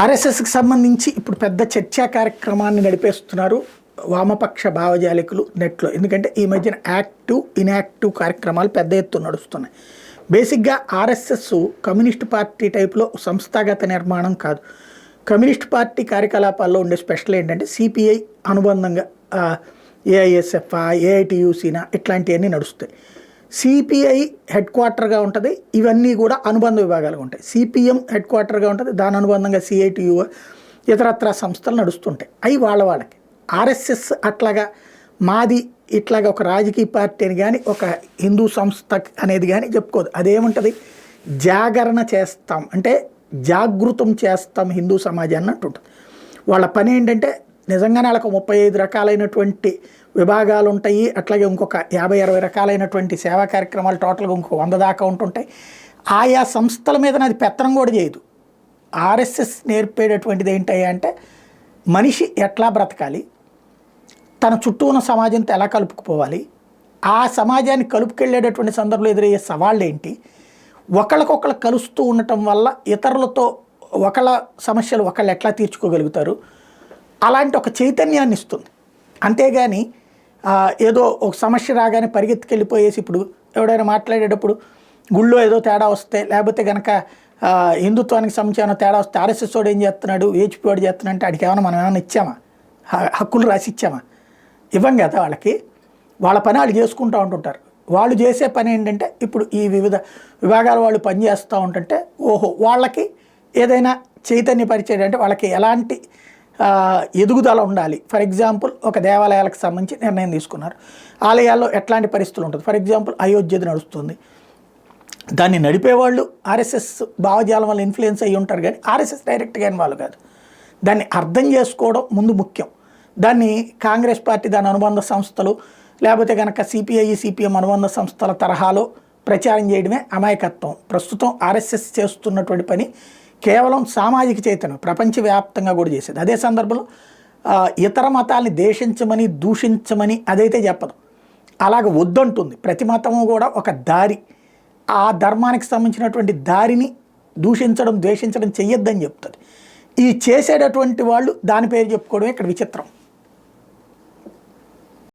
ఆర్ఎస్ఎస్కి సంబంధించి ఇప్పుడు పెద్ద చర్చా కార్యక్రమాన్ని నడిపేస్తున్నారు వామపక్ష భావజాలికులు నెట్లో. ఎందుకంటే ఈ మధ్యన యాక్టివ్ ఇన్యాక్టివ్ కార్యక్రమాలు పెద్ద ఎత్తున నడుస్తున్నాయి. బేసిక్గా ఆర్ఎస్ఎస్ కమ్యూనిస్ట్ పార్టీ టైప్లో సంస్థాగత నిర్మాణం కాదు. కమ్యూనిస్ట్ పార్టీ కార్యకలాపాల్లో ఉండే స్పెషల్ ఏంటంటే సిపిఐ అనుబంధంగా ఏఐఎస్ఎఫ్ ఏఐటియూసీనా ఇట్లాంటివన్నీ నడుస్తాయి. సిపిఐ హెడ్ క్వార్టర్గా ఉంటుంది, ఇవన్నీ కూడా అనుబంధ విభాగాలుగా ఉంటాయి. సిపిఎం హెడ్ క్వార్టర్గా ఉంటుంది, దాని అనుబంధంగా సిఐటియు ఇతరత్ర సంస్థలు నడుస్తుంటాయి. అవి వాళ్ళకి. ఆర్ఎస్ఎస్ అట్లాగా మాది ఇట్లాగా ఒక రాజకీయ పార్టీ అని కానీ ఒక హిందూ సంస్థ అనేది కానీ చెప్పుకోదు. అదేముంటుంది, జాగరణ చేస్తాం అంటే జాగృతం చేస్తాం హిందూ సమాజాన్ని అంటుంటుంది. వాళ్ళ పని ఏంటంటే నిజంగానే వాళ్ళకు 35 రకాలైనటువంటి విభాగాలు ఉంటాయి. అట్లాగే ఇంకొక 50-60 రకాలైనటువంటి సేవా కార్యక్రమాలు టోటల్గా ఇంకో 100 దాకా ఉంటుంటాయి. ఆయా సంస్థల మీద అది పెత్తనం కూడా చేయదు. ఆర్ఎస్ఎస్ నేర్పేటటువంటిది ఏంటి అంటే మనిషి ఎట్లా బ్రతకాలి, తన చుట్టూ ఉన్న సమాజంతో ఎలా కలుపుకుపోవాలి, ఆ సమాజాన్ని కలుపుకెళ్ళేటటువంటి సందర్భంలో ఎదురయ్యే సవాళ్ళు ఏంటి, ఒకళ్ళకొకళ్ళు కలుస్తూ ఉండటం వల్ల ఇతరులతో ఒకళ్ళ సమస్యలు ఒకళ్ళు ఎట్లా తీర్చుకోగలుగుతారు, అలాంటి ఒక చైతన్యాన్ని ఇస్తుంది. అంతేగాని ఏదో ఒక సమస్య రాగానే పరిగెత్తుకెళ్ళిపోయేసి ఇప్పుడు ఎవడైనా మాట్లాడేటప్పుడు గుళ్ళో ఏదో తేడా వస్తే లేకపోతే కనుక హిందుత్వానికి సంబంధించిన తేడా వస్తే ఆర్ఎస్ఎస్ వాడు ఏం చేస్తున్నాడు, ఏహెచ్పీ వాడు చేస్తున్నాడు అంటే అడిగి ఏమైనా మనం ఏమైనా ఇచ్చామా, హక్కులు రాసి ఇచ్చామా? ఇవ్వం కదా. వాళ్ళ పని వాళ్ళు చేసుకుంటూ ఉంటుంటారు. వాళ్ళు చేసే పని ఏంటంటే ఇప్పుడు ఈ వివిధ విభాగాల వాళ్ళు పనిచేస్తూ ఉంటుంటే ఓహో వాళ్ళకి ఏదైనా చైతన్యపరిచేది అంటే వాళ్ళకి ఎలాంటి ఎదుగుదల ఉండాలి. ఫర్ ఎగ్జాంపుల్ ఒక దేవాలయాలకు సంబంధించి నిర్ణయం తీసుకున్నారు, ఆలయాల్లో ఎట్లాంటి పరిస్థితులు ఉంటుంది. ఫర్ ఎగ్జాంపుల్ అయోధ్యది నడుస్తుంది, దాన్ని నడిపేవాళ్ళు ఆర్ఎస్ఎస్ భావజాలం వల్ల ఇన్ఫ్లుయెన్స్ అయ్యి ఉంటారు, కానీ ఆర్ఎస్ఎస్ డైరెక్ట్గా ఇన్వాల్వ్ కాదు. దాన్ని అర్థం చేసుకోవడం ముందు ముఖ్యం. దాన్ని కాంగ్రెస్ పార్టీ దాని అనుబంధ సంస్థలు లేకపోతే కనుక సిపిఐ సిపిఎం అనుబంధ సంస్థల తరహాలో ప్రచారం చేయడమే అమాయకత్వం. ప్రస్తుతం ఆర్ఎస్ఎస్ చేస్తున్నటువంటి పని కేవలం సామాజిక చైతన్యం, ప్రపంచవ్యాప్తంగా కూడా చేసేది. అదే సందర్భంలో ఇతర మతాల్ని దేశించమని దూషించమని అదైతే చెప్పదు, అలాగ వద్దంటుంది. ప్రతి మతము కూడా ఒక దారి, ఆ ధర్మానికి సంబంధించినటువంటి దారిని దూషించడం ద్వేషించడం చెయ్యొద్దని చెప్తుంది. ఈ చేసేటటువంటి వాళ్ళు దాని పేరు చెప్పుకోవడమే ఇక్కడ విచిత్రం.